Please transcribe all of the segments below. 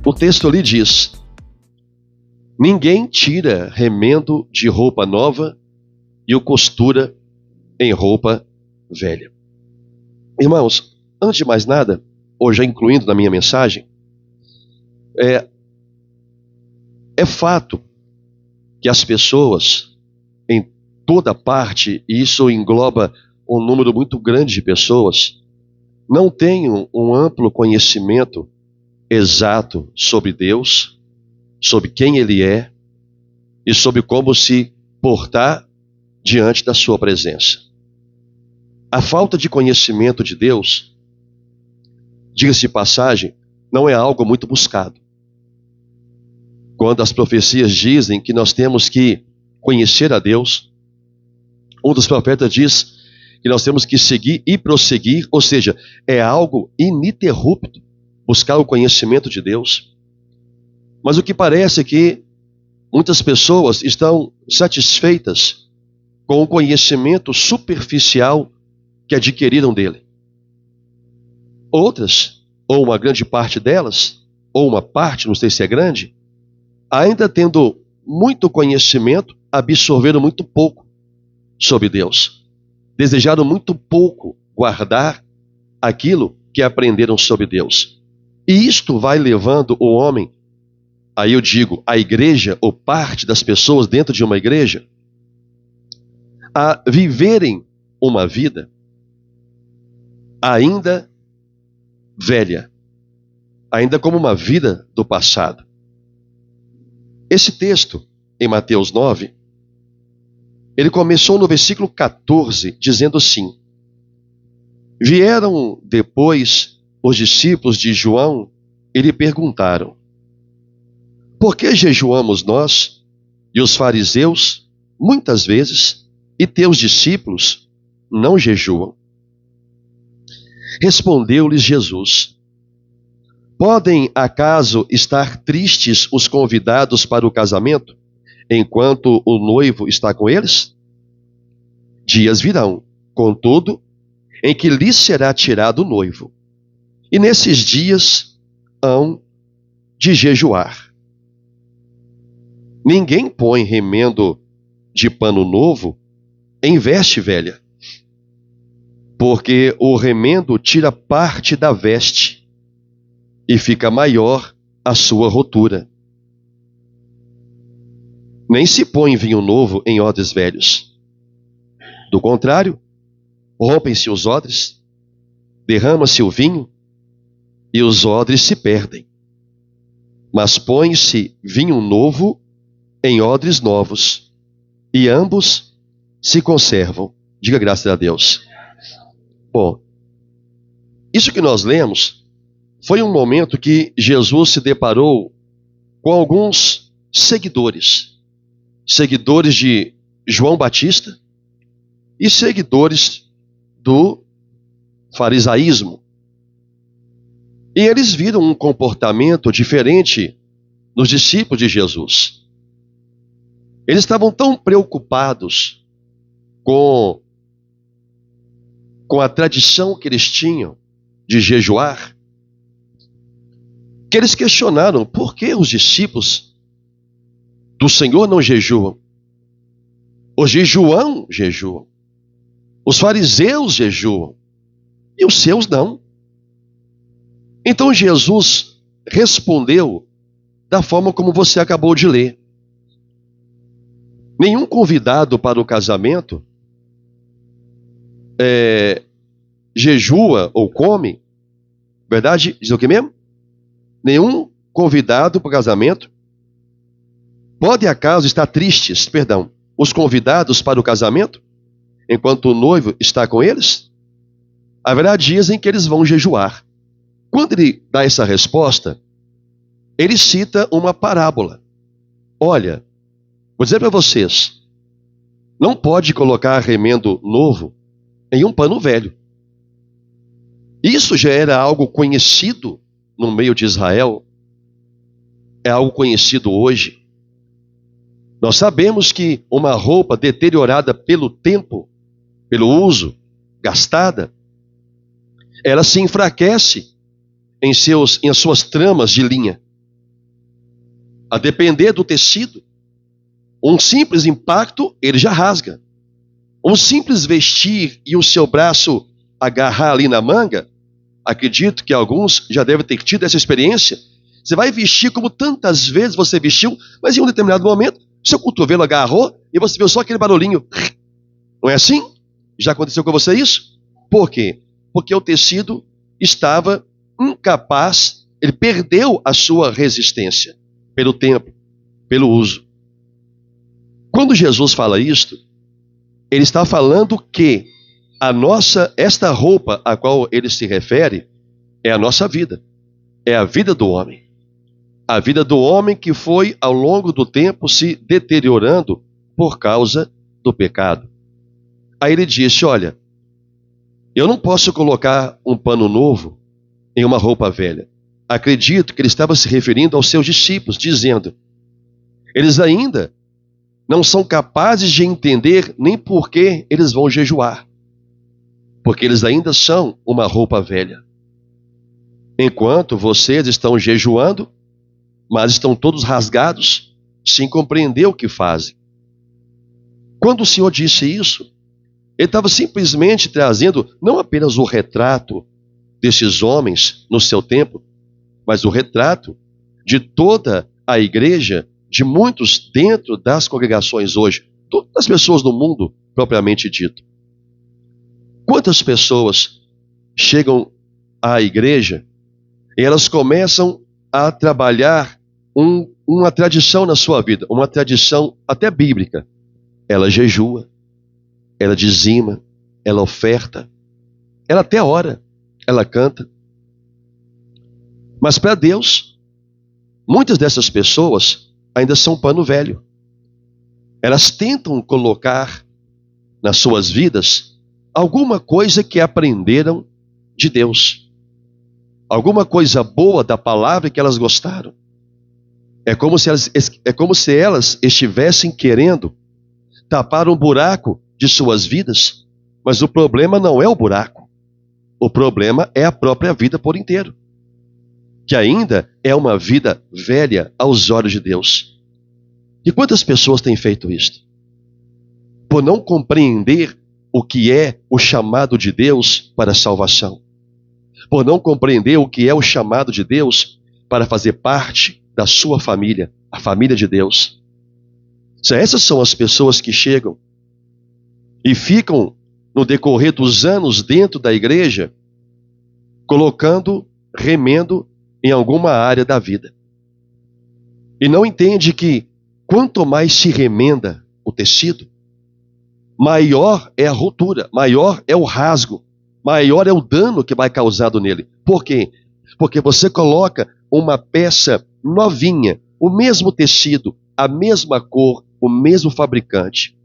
O texto ali diz: ninguém tira remendo de roupa nova e o costura em roupa velha. Irmãos, antes de mais nada, ou já incluindo na minha mensagem, é fato que as pessoas, em toda parte, e isso engloba um número muito grande de pessoas, não têm um amplo conhecimento exato sobre Deus, sobre quem Ele é e sobre como se portar diante da sua presença. A falta de conhecimento de Deus, diga-se de passagem, não é algo muito buscado. Quando as profecias dizem que nós temos que conhecer a Deus, um dos profetas diz que nós temos que seguir e prosseguir, ou seja, é algo ininterrupto buscar o conhecimento de Deus. Mas o que parece é que muitas pessoas estão satisfeitas com o conhecimento superficial que adquiriram dele. Outras, ou uma grande parte delas, ou uma parte, não sei se é grande, ainda tendo muito conhecimento, absorveram muito pouco sobre Deus. Desejaram muito pouco guardar aquilo que aprenderam sobre Deus. E isto vai levando o homem, aí eu digo, a igreja, ou parte das pessoas dentro de uma igreja, a viverem uma vida ainda velha, ainda como uma vida do passado. Esse texto, em Mateus 9, ele começou no versículo 14, dizendo assim: vieram depois os discípulos de João e lhe perguntaram: por que jejuamos nós e os fariseus muitas vezes, e teus discípulos não jejuam? Respondeu-lhes Jesus: podem acaso estar tristes os convidados para o casamento, enquanto o noivo está com eles? Dias virão, contudo, em que lhes será tirado o noivo, e nesses dias hão de jejuar. Ninguém põe remendo de pano novo em veste velha, porque o remendo tira parte da veste e fica maior a sua rotura. Nem se põe vinho novo em odres velhos. Do contrário, rompem-se os odres, derrama-se o vinho e os odres se perdem. Mas põe-se vinho novo em odres novos, e ambos se conservam. Diga graças a Deus. Bom, isso que nós lemos foi um momento que Jesus se deparou com alguns seguidores de João Batista e seguidores do farisaísmo. E eles viram um comportamento diferente nos discípulos de Jesus. Eles estavam tão preocupados com a tradição que eles tinham de jejuar, que eles questionaram por que os discípulos do Senhor não jejuam. Os de João jejuam. Os fariseus jejuam. E os seus não. Então Jesus respondeu da forma como você acabou de ler. Nenhum convidado para o casamento jejua ou come. Verdade? Diz o que mesmo? Nenhum convidado para o casamento pode acaso estar tristes, os convidados para o casamento, enquanto o noivo está com eles? Haverá dias em que eles vão jejuar. Quando ele dá essa resposta, ele cita uma parábola. Olha, vou dizer para vocês, não pode colocar remendo novo em um pano velho. Isso já era algo conhecido no meio de Israel, é algo conhecido hoje. Nós sabemos que uma roupa deteriorada pelo tempo, pelo uso, gastada, ela se enfraquece em suas tramas de linha. A depender do tecido, um simples impacto, ele já rasga. Um simples vestir e o seu braço agarrar ali na manga, acredito que alguns já devem ter tido essa experiência. Você vai vestir como tantas vezes você vestiu, mas em um determinado momento, seu cotovelo agarrou e você viu só aquele barulhinho. Não é assim? Já aconteceu com você isso? Por quê? Porque o tecido estava incapaz, ele perdeu a sua resistência pelo tempo, pelo uso. Quando Jesus fala isto, ele está falando que esta roupa a qual ele se refere é a nossa vida, é a vida do homem. A vida do homem que foi ao longo do tempo se deteriorando por causa do pecado. Aí ele disse, olha, eu não posso colocar um pano novo em uma roupa velha. Acredito que ele estava se referindo aos seus discípulos, dizendo, eles ainda não são capazes de entender nem por que eles vão jejuar, porque eles ainda são uma roupa velha. Enquanto vocês estão jejuando, mas estão todos rasgados, sem compreender o que fazem. Quando o Senhor disse isso, ele estava simplesmente trazendo não apenas o retrato desses homens no seu tempo, mas o retrato de toda a igreja, de muitos dentro das congregações hoje, todas as pessoas do mundo, propriamente dito. Quantas pessoas chegam à igreja e elas começam a trabalhar uma tradição na sua vida, uma tradição até bíblica. Ela jejua, ela dizima, ela oferta, ela até ora, ela canta. Mas para Deus, muitas dessas pessoas ainda são pano velho. Elas tentam colocar nas suas vidas alguma coisa que aprenderam de Deus. Alguma coisa boa da palavra que elas gostaram. É como se elas estivessem querendo tapar um buraco de suas vidas, mas o problema não é o buraco. O problema é a própria vida por inteiro, que ainda é uma vida velha aos olhos de Deus. E quantas pessoas têm feito isto? Por não compreender o que é o chamado de Deus para a salvação. Por não compreender o que é o chamado de Deus para fazer parte da sua família, a família de Deus. Essas são as pessoas que chegam e ficam no decorrer dos anos dentro da igreja, colocando remendo em alguma área da vida. E não entende que quanto mais se remenda o tecido, maior é a ruptura, maior é o rasgo, maior é o dano que vai causado nele. Por quê? Porque você coloca uma peça novinha, o mesmo tecido, a mesma cor, o mesmo fabricante.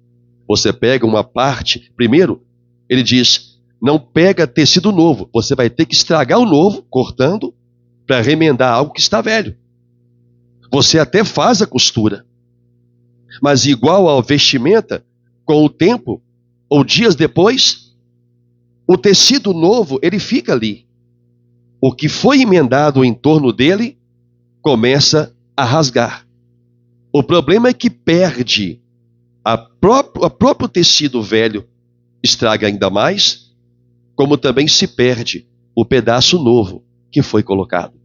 Você pega uma parte, primeiro, ele diz, não pega tecido novo, você vai ter que estragar o novo, cortando, para remendar algo que está velho. Você até faz a costura, mas igual ao vestimenta, com o tempo, ou dias depois, o tecido novo, ele fica ali. O que foi emendado em torno dele, começa a rasgar. O problema é que perde o próprio tecido velho, estraga ainda mais, como também se perde o pedaço novo que foi colocado.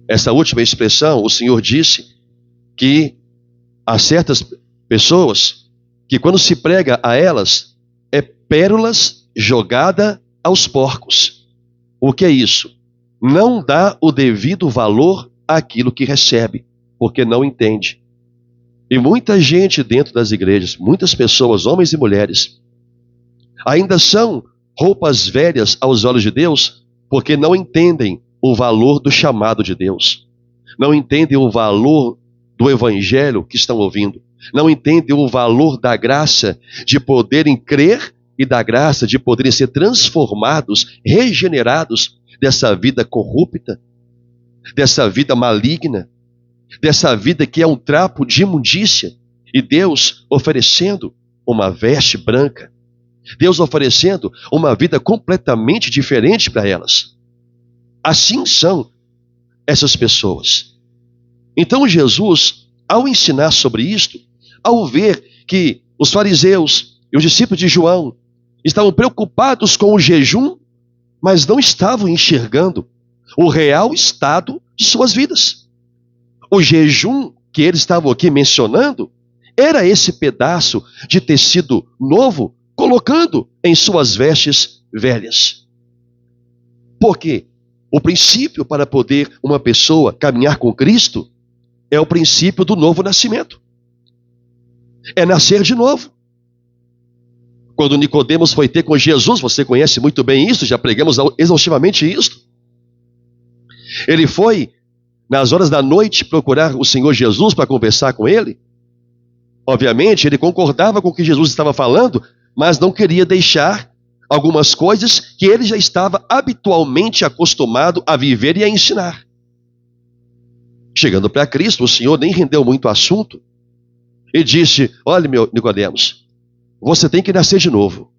Essa última expressão, o Senhor disse que há certas pessoas que quando se prega a elas, é pérolas jogada aos porcos. O que é isso? Não dá o devido valor àquilo que recebe, porque não entende. E muita gente dentro das igrejas, muitas pessoas, homens e mulheres, ainda são roupas velhas aos olhos de Deus, porque não entendem o valor do chamado de Deus. Não entendem o valor do evangelho que estão ouvindo. Não entendem o valor da graça de poderem crer e da graça de poderem ser transformados, regenerados dessa vida corrupta, dessa vida maligna, dessa vida que é um trapo de imundícia, e Deus oferecendo uma veste branca, Deus oferecendo uma vida completamente diferente para elas. Assim são essas pessoas. Então Jesus, ao ensinar sobre isto, ao ver que os fariseus e os discípulos de João estavam preocupados com o jejum, mas não estavam enxergando o real estado de suas vidas. O jejum que eles estavam aqui mencionando era esse pedaço de tecido novo colocando em suas vestes velhas. Por quê? O princípio para poder uma pessoa caminhar com Cristo é o princípio do novo nascimento. É nascer de novo. Quando Nicodemos foi ter com Jesus, você conhece muito bem isso, já pregamos exaustivamente isso. Ele foi, nas horas da noite, procurar o Senhor Jesus para conversar com ele. Obviamente, ele concordava com o que Jesus estava falando, mas não queria deixar algumas coisas que ele já estava habitualmente acostumado a viver e a ensinar. Chegando para Cristo, o Senhor nem rendeu muito assunto e disse: olha, meu Nicodemos, você tem que nascer de novo.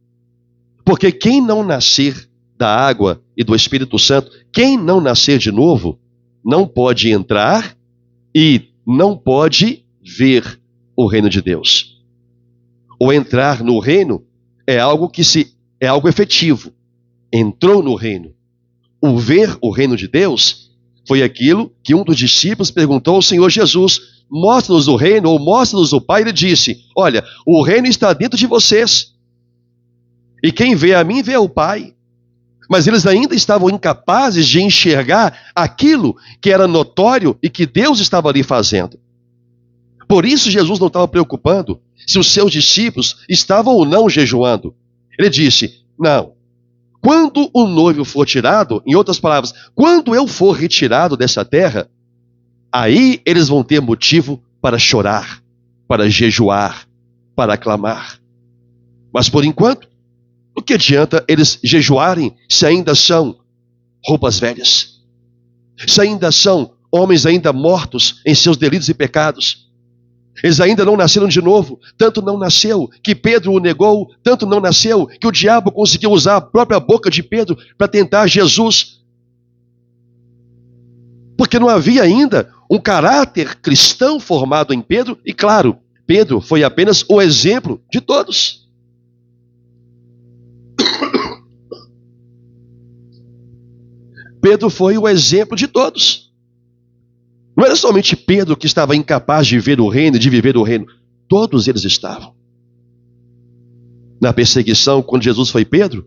Porque quem não nascer da água e do Espírito Santo, quem não nascer de novo, não pode entrar e não pode ver o reino de Deus. O entrar no reino é algo é algo efetivo. Entrou no reino. O ver o reino de Deus foi aquilo que um dos discípulos perguntou ao Senhor Jesus: mostra-nos o reino, ou mostra-nos o Pai. Ele disse: olha, o reino está dentro de vocês. E quem vê a mim, vê o Pai. Mas eles ainda estavam incapazes de enxergar aquilo que era notório e que Deus estava ali fazendo. Por isso Jesus não estava preocupando se os seus discípulos estavam ou não jejuando. Ele disse: não. Quando o noivo for tirado, em outras palavras, quando eu for retirado dessa terra, aí eles vão ter motivo para chorar, para jejuar, para clamar. Mas por enquanto, o que adianta eles jejuarem se ainda são roupas velhas? Se ainda são homens ainda mortos em seus delitos e pecados? Eles ainda não nasceram de novo, tanto não nasceu que Pedro o negou, tanto não nasceu que o diabo conseguiu usar a própria boca de Pedro para tentar Jesus. Porque não havia ainda um caráter cristão formado em Pedro, e claro, Pedro foi apenas o exemplo de todos. Pedro foi o exemplo de todos. Não era somente Pedro que estava incapaz de ver o reino, de viver o reino. Todos eles estavam. Na perseguição, quando Jesus foi preso,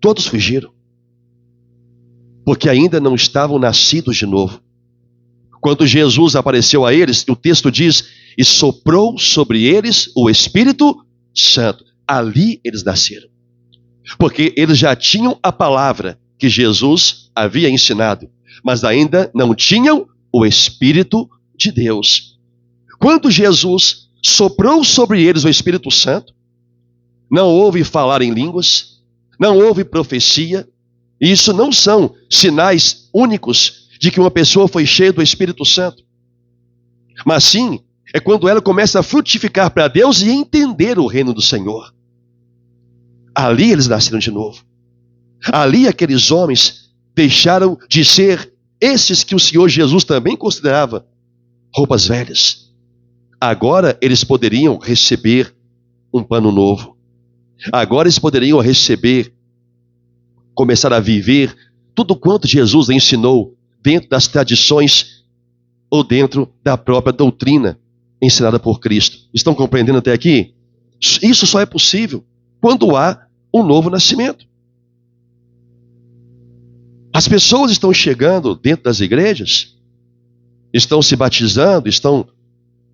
todos fugiram. Porque ainda não estavam nascidos de novo. Quando Jesus apareceu a eles, o texto diz: e soprou sobre eles o Espírito Santo. Ali eles nasceram. Porque eles já tinham a palavra que Jesus havia ensinado, mas ainda não tinham o Espírito de Deus. Quando Jesus soprou sobre eles o Espírito Santo, não houve falar em línguas, não houve profecia. Isso não são sinais únicos de que uma pessoa foi cheia do Espírito Santo. Mas sim, é quando ela começa a frutificar para Deus e entender o reino do Senhor. Ali eles nasceram de novo. Ali aqueles homens deixaram de ser esses que o Senhor Jesus também considerava roupas velhas. Agora eles poderiam receber um pano novo. Agora eles poderiam começar a viver tudo quanto Jesus ensinou dentro das tradições ou dentro da própria doutrina ensinada por Cristo. Estão compreendendo até aqui? Isso só é possível quando há um novo nascimento. As pessoas estão chegando dentro das igrejas, estão se batizando, estão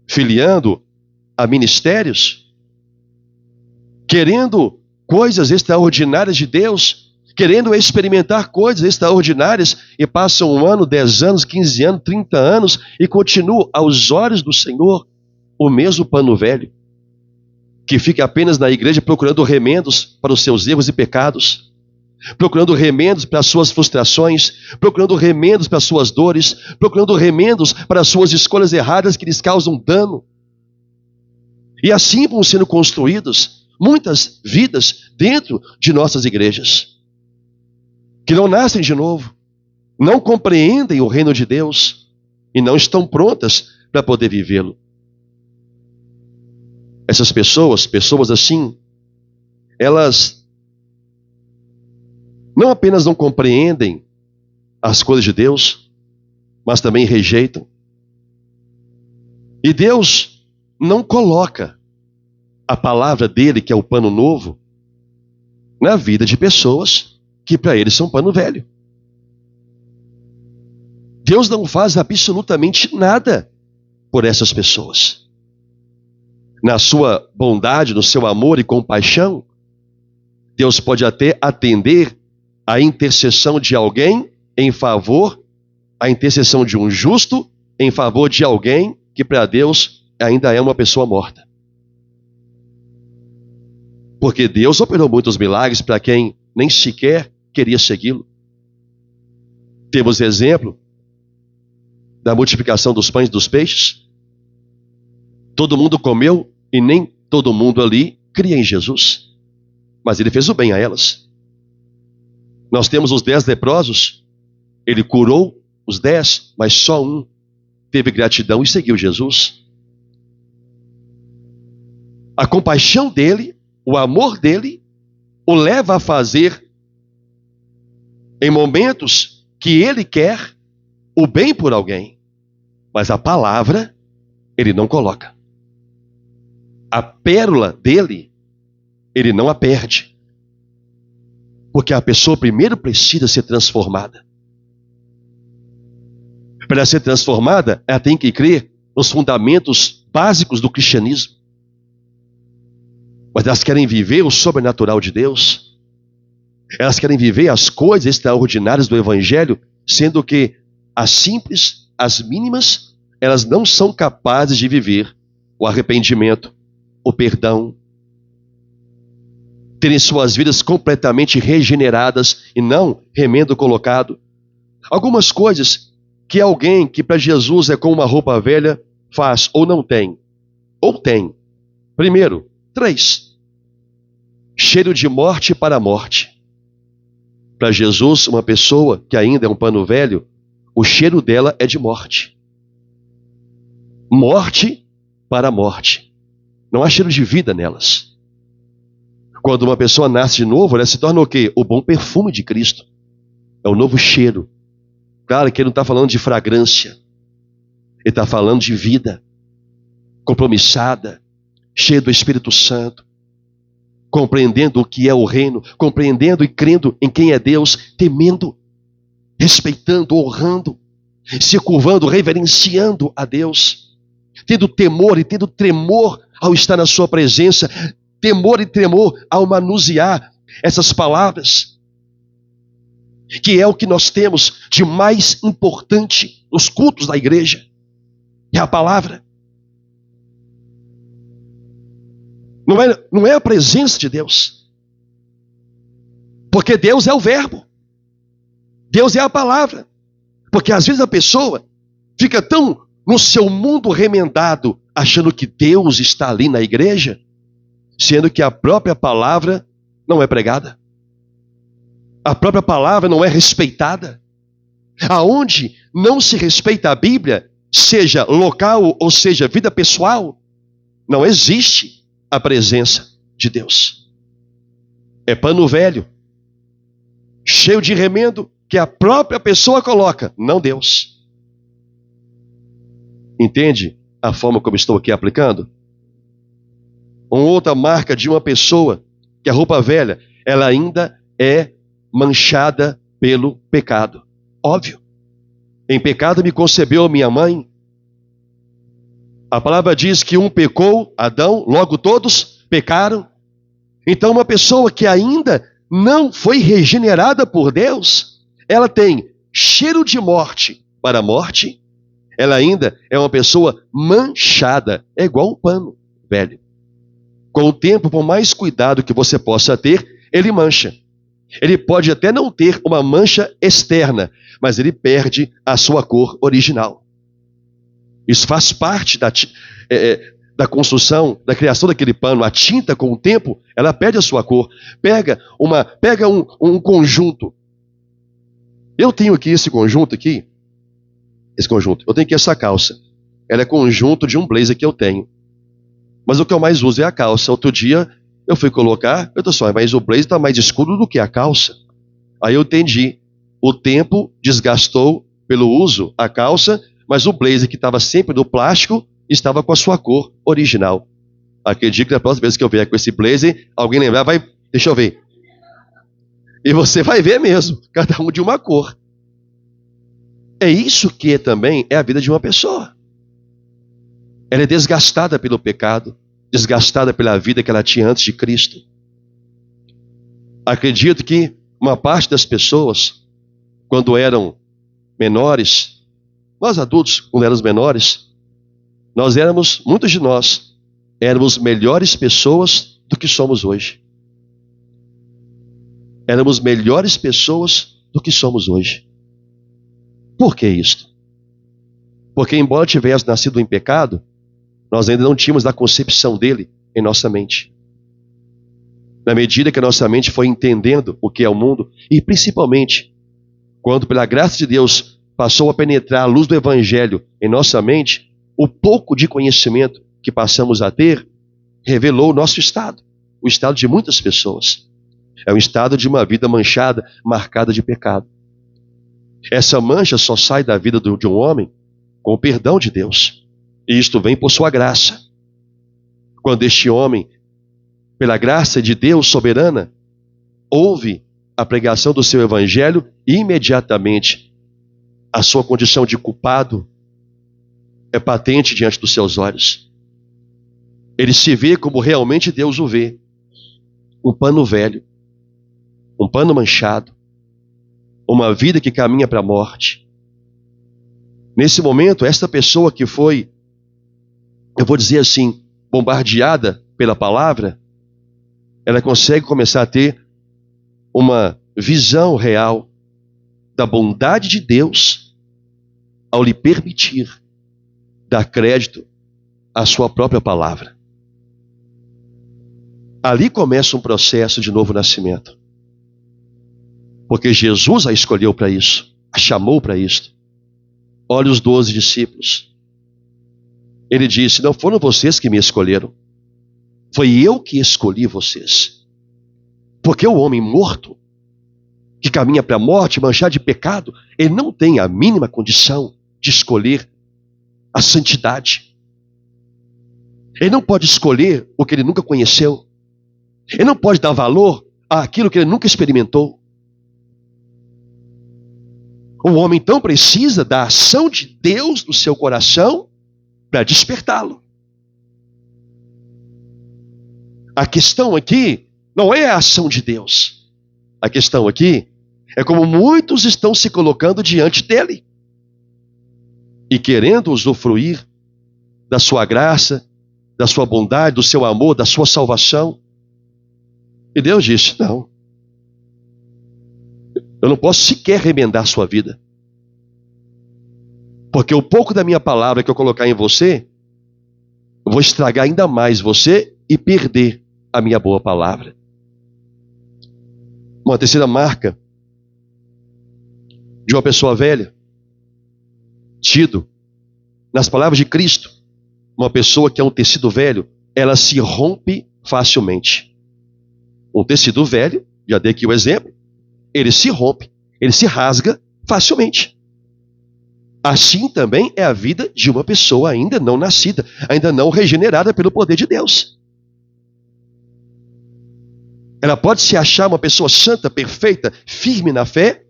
filiando a ministérios, querendo coisas extraordinárias de Deus, querendo experimentar coisas extraordinárias, e passam 1 ano, 10 anos, 15 anos, 30 anos, e continuam aos olhos do Senhor o mesmo pano velho, que fica apenas na igreja procurando remendos para os seus erros e pecados, procurando remendos para as suas frustrações, procurando remendos para as suas dores, procurando remendos para as suas escolhas erradas que lhes causam dano. E assim vão sendo construídas muitas vidas dentro de nossas igrejas, que não nascem de novo, não compreendem o reino de Deus, e não estão prontas para poder vivê-lo. Essas pessoas assim, elas não apenas não compreendem as coisas de Deus, mas também rejeitam. E Deus não coloca a palavra dele, que é o pano novo, na vida de pessoas que para eles são pano velho. Deus não faz absolutamente nada por essas pessoas. Na sua bondade, no seu amor e compaixão, Deus pode até atender a intercessão de alguém em favor, a intercessão de um justo em favor de alguém que para Deus ainda é uma pessoa morta. Porque Deus operou muitos milagres para quem nem sequer queria segui-lo. Temos exemplo da multiplicação dos pães e dos peixes. Todo mundo comeu e nem todo mundo ali cria em Jesus. Mas ele fez o bem a elas. Nós temos os 10 leprosos. Ele curou os 10, mas só um teve gratidão e seguiu Jesus. A compaixão dele, o amor dele, o leva a fazer, em momentos que ele quer, o bem por alguém. Mas a palavra, ele não coloca. A pérola dele, ele não a perde. Porque a pessoa primeiro precisa ser transformada. Para ser transformada, ela tem que crer nos fundamentos básicos do cristianismo. Mas elas querem viver o sobrenatural de Deus. Elas querem viver as coisas extraordinárias do Evangelho, sendo que as simples, as mínimas, elas não são capazes de viver o arrependimento, o perdão, terem suas vidas completamente regeneradas e não remendo colocado. Algumas coisas que alguém que para Jesus é como uma roupa velha faz ou não tem. Ou tem. Primeiro, 3. Cheiro de morte para a morte. Para Jesus, uma pessoa que ainda é um pano velho, o cheiro dela é de morte. Morte para a morte. Não há cheiro de vida nelas. Quando uma pessoa nasce de novo, ela se torna o quê? O bom perfume de Cristo. É o novo cheiro. Claro que ele não está falando de fragrância. Ele está falando de vida. Compromissada. Cheia do Espírito Santo. Compreendendo o que é o reino. Compreendendo e crendo em quem é Deus. Temendo. Respeitando, honrando. Se curvando, reverenciando a Deus. Tendo temor e tendo tremor ao estar na sua presença. Temor e tremor ao manusear essas palavras. Que é o que nós temos de mais importante nos cultos da igreja. É a palavra. Não é a presença de Deus. Porque Deus é o verbo. Deus é a palavra. Porque às vezes a pessoa fica tão no seu mundo remendado, achando que Deus está ali na igreja, sendo que a própria palavra não é pregada. A própria palavra não é respeitada. Aonde não se respeita a Bíblia, seja local ou seja vida pessoal, não existe a presença de Deus. É pano velho, cheio de remendo, que a própria pessoa coloca, não Deus. Entende a forma como estou aqui aplicando? Uma outra marca de uma pessoa, que a roupa velha, ela ainda é manchada pelo pecado. Óbvio. Em pecado me concebeu minha mãe. A palavra diz que um pecou, Adão, logo todos pecaram. Então uma pessoa que ainda não foi regenerada por Deus, ela tem cheiro de morte para a morte, ela ainda é uma pessoa manchada, é igual um pano velho. Com o tempo, por mais cuidado que você possa ter, ele mancha. Ele pode até não ter uma mancha externa, mas ele perde a sua cor original. Isso faz parte da construção, da criação daquele pano. A tinta, com o tempo, ela perde a sua cor. Pega um conjunto. Eu tenho aqui esse conjunto aqui. esse conjunto. Eu tenho aqui essa calça. Ela é conjunto de um blazer que eu tenho. Mas o que eu mais uso é a calça. Outro dia eu fui colocar, eu tô só, mas o blazer está mais escuro do que a calça. Aí eu entendi. O tempo desgastou pelo uso a calça, mas o blazer que estava sempre no plástico estava com a sua cor original. Acredito que na próxima vez que eu vier com esse blazer, alguém lembrar, vai, deixa eu ver. E você vai ver mesmo, cada um de uma cor. É isso que também é a vida de uma pessoa. Ela é desgastada pelo pecado, desgastada pela vida que ela tinha antes de Cristo. Acredito que uma parte das pessoas, quando eram menores, nós adultos, quando éramos menores, muitos de nós, éramos melhores pessoas do que somos hoje. Éramos melhores pessoas do que somos hoje. Por que isto? Porque embora tivesse nascido em pecado, nós ainda não tínhamos a concepção dele em nossa mente. Na medida que a nossa mente foi entendendo o que é o mundo, e principalmente, quando pela graça de Deus passou a penetrar a luz do Evangelho em nossa mente, o pouco de conhecimento que passamos a ter, revelou o nosso estado, o estado de muitas pessoas. É um estado de uma vida manchada, marcada de pecado. Essa mancha só sai da vida de um homem com o perdão de Deus. E isto vem por sua graça. Quando este homem, pela graça de Deus soberana, ouve a pregação do seu evangelho, imediatamente a sua condição de culpado é patente diante dos seus olhos. Ele se vê como realmente Deus o vê. Um pano velho, um pano manchado, uma vida que caminha para a morte. Nesse momento, esta pessoa que foi, eu vou dizer assim, bombardeada pela palavra, ela consegue começar a ter uma visão real da bondade de Deus ao lhe permitir dar crédito à sua própria palavra. Ali começa um processo de novo nascimento. Porque Jesus a escolheu para isso, a chamou para isso. Olha os 12 discípulos. Ele disse, não foram vocês que me escolheram. Foi eu que escolhi vocês. Porque o homem morto, que caminha para a morte, manchado de pecado, ele não tem a mínima condição de escolher a santidade. Ele não pode escolher o que ele nunca conheceu. Ele não pode dar valor àquilo que ele nunca experimentou. O homem então precisa da ação de Deus no seu coração para despertá-lo. A questão aqui não é a ação de Deus. A questão aqui é como muitos estão se colocando diante dele e querendo usufruir da sua graça, da sua bondade, do seu amor, da sua salvação. E Deus disse, não. Eu não posso sequer remendar a sua vida. Porque o pouco da minha palavra que eu colocar em você, eu vou estragar ainda mais você e perder a minha boa palavra. Uma terceira marca de uma pessoa velha, tido, nas palavras de Cristo, uma pessoa que é um tecido velho, ela se rompe facilmente. Um tecido velho, já dei aqui o exemplo, ele se rompe, ele se rasga facilmente. Assim também é a vida de uma pessoa ainda não nascida, ainda não regenerada pelo poder de Deus. Ela pode se achar uma pessoa santa, perfeita, firme na fé,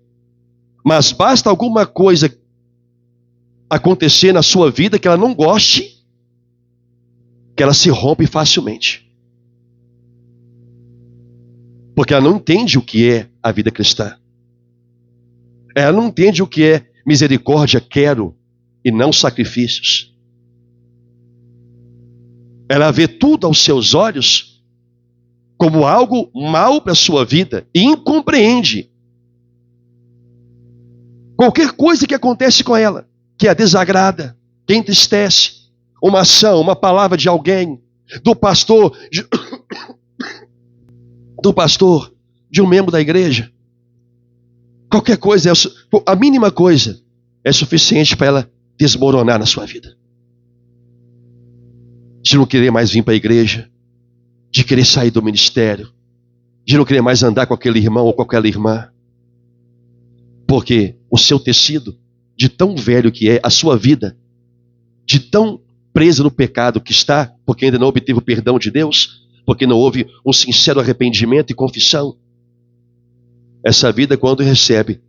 mas basta alguma coisa acontecer na sua vida que ela não goste, que ela se rompe facilmente. Porque ela não entende o que é a vida cristã. Ela não entende o que é misericórdia, quero, e não sacrifícios. Ela vê tudo aos seus olhos como algo mal para a sua vida e incompreende qualquer coisa que acontece com ela, que a desagrada, que entristece, uma ação, uma palavra de alguém, do pastor, de um membro da igreja. Qualquer coisa, a mínima coisa, é suficiente para ela desmoronar na sua vida. De não querer mais vir para a igreja, de querer sair do ministério, de não querer mais andar com aquele irmão ou com aquela irmã. Porque o seu tecido, de tão velho que é a sua vida, de tão presa no pecado que está, porque ainda não obteve o perdão de Deus, porque não houve um sincero arrependimento e confissão, essa vida, quando recebe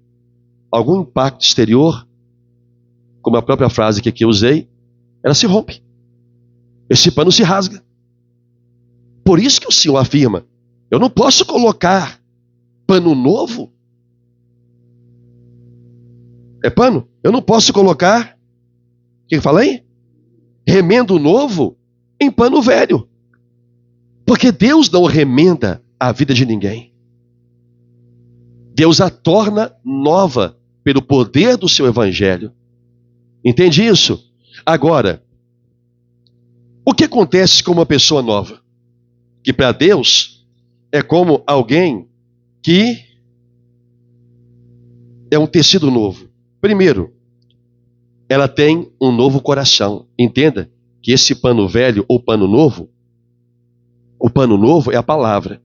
algum impacto exterior, como a própria frase que aqui eu usei, ela se rompe. Esse pano se rasga. Por isso que o Senhor afirma, eu não posso colocar pano novo. É pano? Eu não posso colocar, o que eu falei? Remendo novo em pano velho. Porque Deus não remenda a vida de ninguém. Deus a torna nova pelo poder do seu evangelho. Entende isso? Agora, o que acontece com uma pessoa nova? Que para Deus é como alguém que é um tecido novo. Primeiro, ela tem um novo coração. Entenda que esse pano velho ou pano novo, o pano novo é a palavra.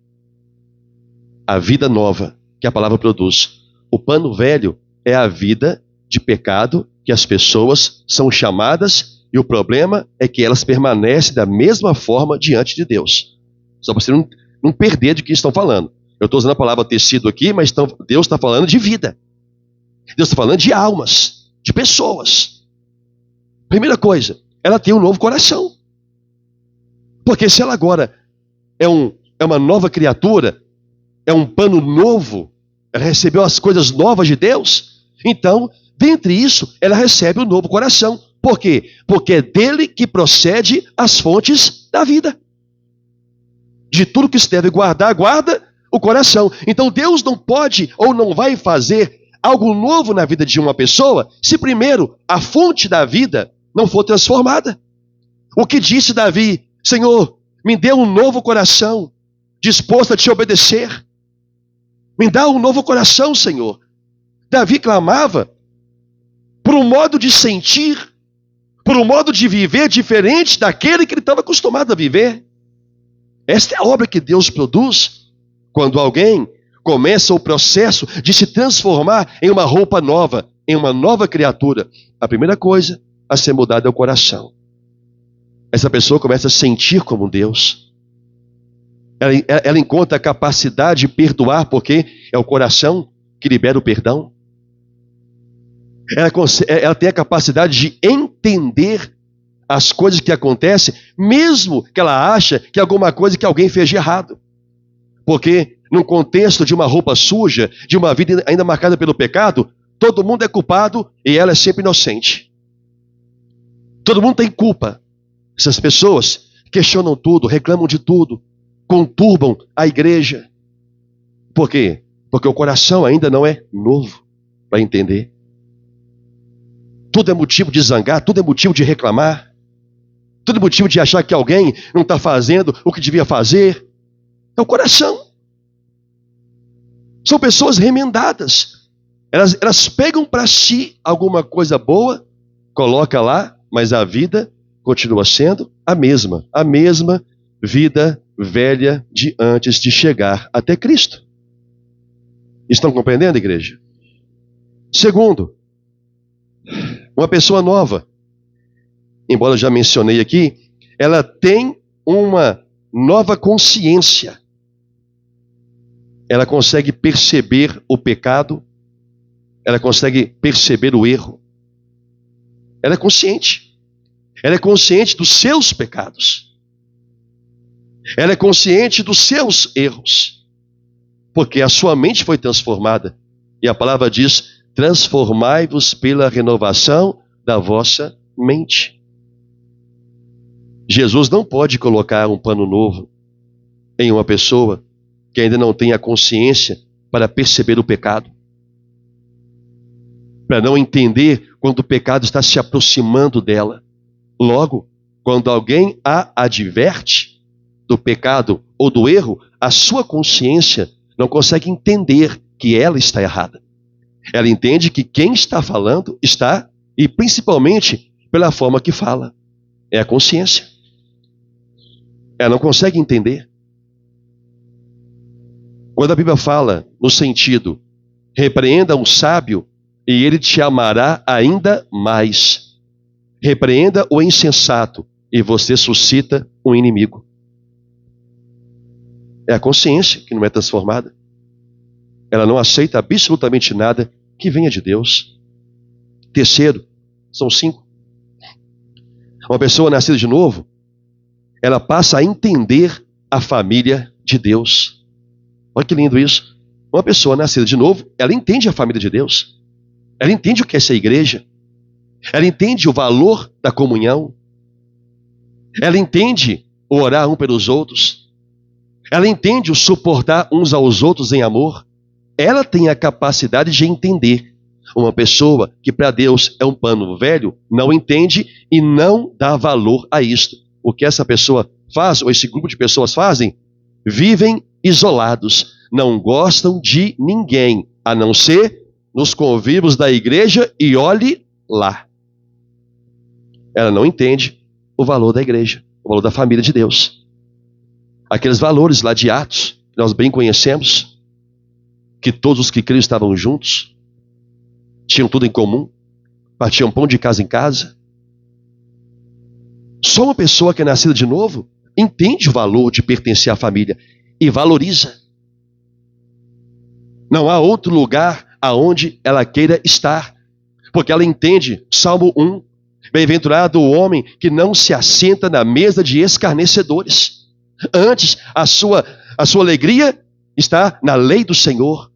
A vida nova que a palavra produz. O pano velho é a vida de pecado que as pessoas são chamadas e o problema é que elas permanecem da mesma forma diante de Deus. Só para você não perder de que estão falando. Eu estou usando a palavra tecido aqui, mas Deus está falando de vida. Deus está falando de almas, de pessoas. Primeira coisa, ela tem um novo coração. Porque se ela agora é uma nova criatura, é um pano novo, ela recebeu as coisas novas de Deus, então, dentre isso, ela recebe um novo coração. Por quê? Porque é dele que procede as fontes da vida. De tudo que se deve guardar, guarda o coração. Então Deus não pode ou não vai fazer algo novo na vida de uma pessoa se primeiro a fonte da vida não for transformada. O que disse Davi? Senhor, me dê um novo coração, disposto a te obedecer. Me dá um novo coração, Senhor. Davi clamava por um modo de sentir, por um modo de viver diferente daquele que ele estava acostumado a viver. Esta é a obra que Deus produz quando alguém começa o processo de se transformar em uma roupa nova, em uma nova criatura. A primeira coisa a ser mudada é o coração. Essa pessoa começa a sentir como Deus. Ela encontra a capacidade de perdoar, porque é o coração que libera o perdão. Ela tem a capacidade de entender as coisas que acontecem, mesmo que ela ache que alguma coisa que alguém fez de errado. Porque no contexto de uma roupa suja, de uma vida ainda marcada pelo pecado, todo mundo é culpado e ela é sempre inocente. Todo mundo tem culpa. Essas pessoas questionam tudo, reclamam de tudo, conturbam a igreja. Por quê? Porque o coração ainda não é novo para entender. Tudo é motivo de zangar, tudo é motivo de reclamar, tudo é motivo de achar que alguém não está fazendo o que devia fazer. É o coração. São pessoas remendadas. Elas pegam para si alguma coisa boa, coloca lá, mas a vida continua sendo a mesma vida velha de antes de chegar até Cristo. Estão compreendendo, igreja? Segundo, uma pessoa nova, embora eu já mencionei aqui, ela tem uma nova consciência. Ela consegue perceber o pecado, ela consegue perceber o erro. Ela é consciente. Ela é consciente dos seus pecados. Ela é consciente dos seus erros. Porque a sua mente foi transformada. E a palavra diz: transformai-vos pela renovação da vossa mente. Jesus não pode colocar um pano novo em uma pessoa que ainda não tem a consciência para perceber o pecado, para não entender quando o pecado está se aproximando dela. Logo, quando alguém a adverte do pecado ou do erro, a sua consciência não consegue entender que ela está errada. Ela entende que quem está falando está e principalmente pela forma que fala. É a consciência. Ela não consegue entender. Quando a Bíblia fala no sentido, repreenda um sábio e ele te amará ainda mais. Repreenda o insensato e você suscita um inimigo. É a consciência que não é transformada. Ela não aceita absolutamente nada que venha de Deus. Terceiro, são 5. Uma pessoa nascida de novo, ela passa a entender a família de Deus. Olha que lindo isso. Uma pessoa nascida de novo, ela entende a família de Deus. Ela entende o que é essa igreja. Ela entende o valor da comunhão. Ela entende o orar um pelos outros. Ela entende o suportar uns aos outros em amor. Ela tem a capacidade de entender. Uma pessoa que para Deus é um pano velho, não entende e não dá valor a isto. O que essa pessoa faz, ou esse grupo de pessoas fazem, vivem isolados, não gostam de ninguém, a não ser nos convívios da igreja e olhe lá. Ela não entende o valor da igreja, o valor da família de Deus. Aqueles valores lá de Atos, que nós bem conhecemos, que todos os que criam estavam juntos, tinham tudo em comum, partiam pão de casa em casa. Só uma pessoa que é nascida de novo entende o valor de pertencer à família e valoriza. Não há outro lugar aonde ela queira estar, porque ela entende, Salmo 1, bem-aventurado o homem que não se assenta na mesa de escarnecedores. Antes, a sua alegria está na lei do Senhor.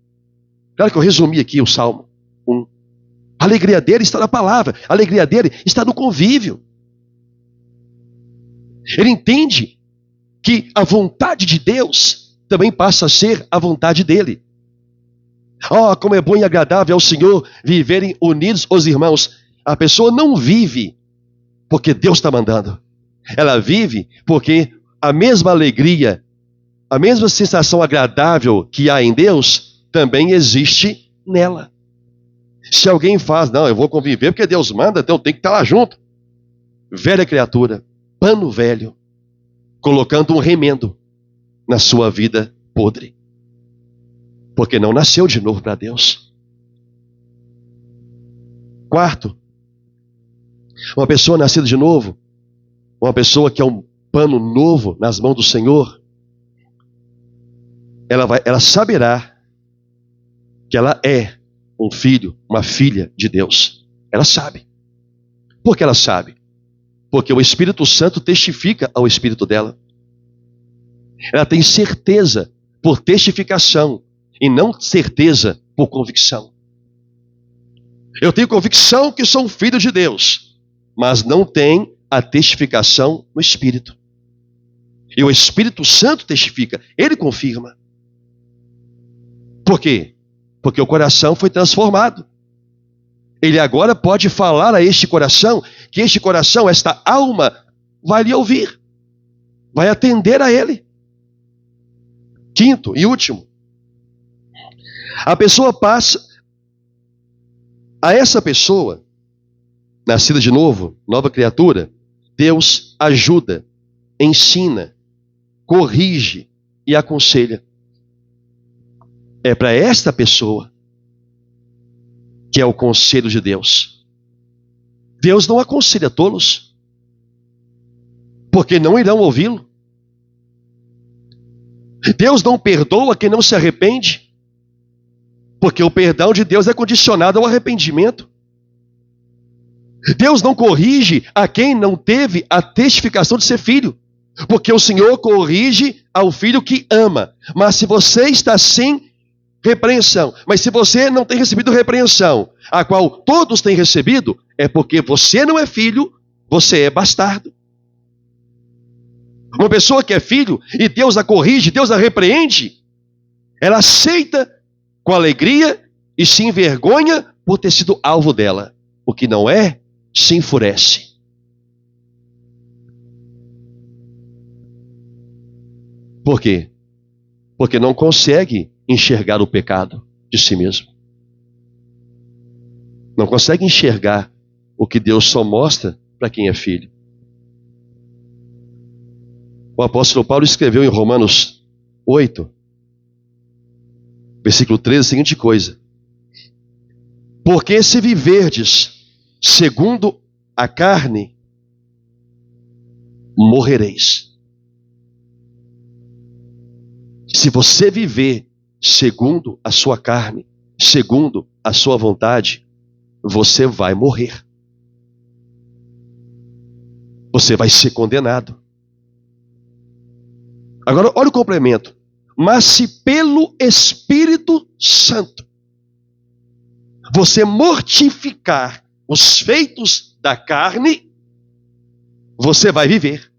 Claro que eu resumi aqui o Salmo 1. A alegria dele está na palavra, a alegria dele está no convívio. Ele entende que a vontade de Deus também passa a ser a vontade dele. Oh, como é bom e agradável ao Senhor viverem unidos os irmãos. A pessoa não vive porque Deus está mandando. Ela vive porque a mesma alegria, a mesma sensação agradável que há em Deus, também existe nela. Se alguém faz, não, eu vou conviver porque Deus manda, então eu tenho que estar lá junto. Velha criatura, pano velho, colocando um remendo na sua vida podre. Porque não nasceu de novo para Deus. Quarto, uma pessoa nascida de novo, uma pessoa que é um pano novo nas mãos do Senhor, ela saberá que ela é um filho, uma filha de Deus. Ela sabe. Por que ela sabe? Porque o Espírito Santo testifica ao espírito dela. Ela tem certeza por testificação e não certeza por convicção. Eu tenho convicção que sou um filho de Deus, mas não tem a testificação no Espírito. E o Espírito Santo testifica, ele confirma. Por quê? Porque o coração foi transformado. Ele agora pode falar a este coração, que este coração, esta alma, vai lhe ouvir, vai atender a ele. Quinto e último, a pessoa passa, a essa pessoa, nascida de novo, nova criatura, Deus ajuda, ensina, corrige e aconselha. É para esta pessoa que é o conselho de Deus. Deus não aconselha tolos, porque não irão ouvi-lo. Deus não perdoa quem não se arrepende, porque o perdão de Deus é condicionado ao arrependimento. Deus não corrige a quem não teve a testificação de ser filho, porque o Senhor corrige ao filho que ama. Mas se você está sem repreensão, mas se você não tem recebido repreensão, a qual todos têm recebido, é porque você não é filho, você é bastardo. Uma pessoa que é filho e Deus a corrige, Deus a repreende, ela aceita com alegria e se envergonha por ter sido alvo dela. O que não é, se enfurece. Por quê? Porque não consegue enxergar o pecado de si mesmo. Não consegue enxergar o que Deus só mostra para quem é filho. O apóstolo Paulo escreveu em Romanos 8, versículo 13, a seguinte coisa: porque se viverdes segundo a carne, morrereis. Se você viver segundo a sua carne, segundo a sua vontade, você vai morrer. Você vai ser condenado. Agora, olha o complemento. Mas se pelo Espírito Santo você mortificar os feitos da carne, você vai viver.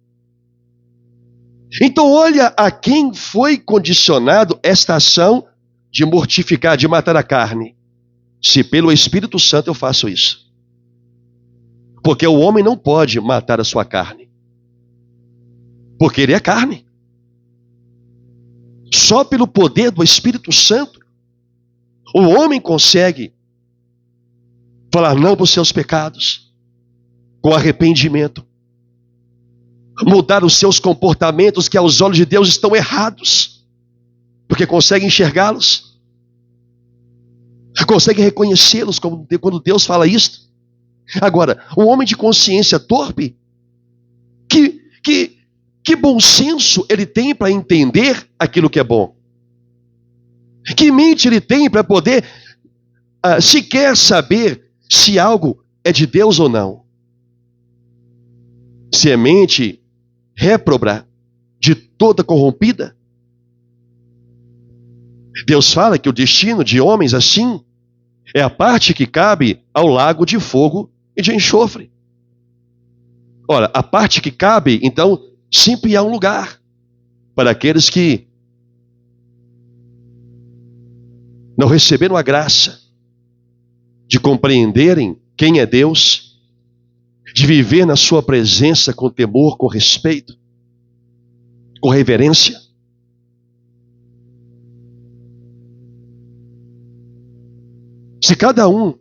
Então olha a quem foi condicionado esta ação de mortificar, de matar a carne. Se pelo Espírito Santo eu faço isso. Porque o homem não pode matar a sua carne. Porque ele é carne. Só pelo poder do Espírito Santo o homem consegue falar não para os seus pecados, com arrependimento, mudar os seus comportamentos que aos olhos de Deus estão errados, porque consegue enxergá-los, consegue reconhecê-los quando Deus fala isso. Agora, um homem de consciência torpe, que bom senso ele tem para entender aquilo que é bom? Que mente ele tem para poder sequer saber se algo é de Deus ou não? Se é mente réproba, de toda corrompida. Deus fala que o destino de homens assim é a parte que cabe ao lago de fogo e de enxofre. Ora, a parte que cabe, então, sempre há um lugar para aqueles que não receberam a graça de compreenderem quem é Deus, de viver na sua presença com temor, com respeito, com reverência. Se cada um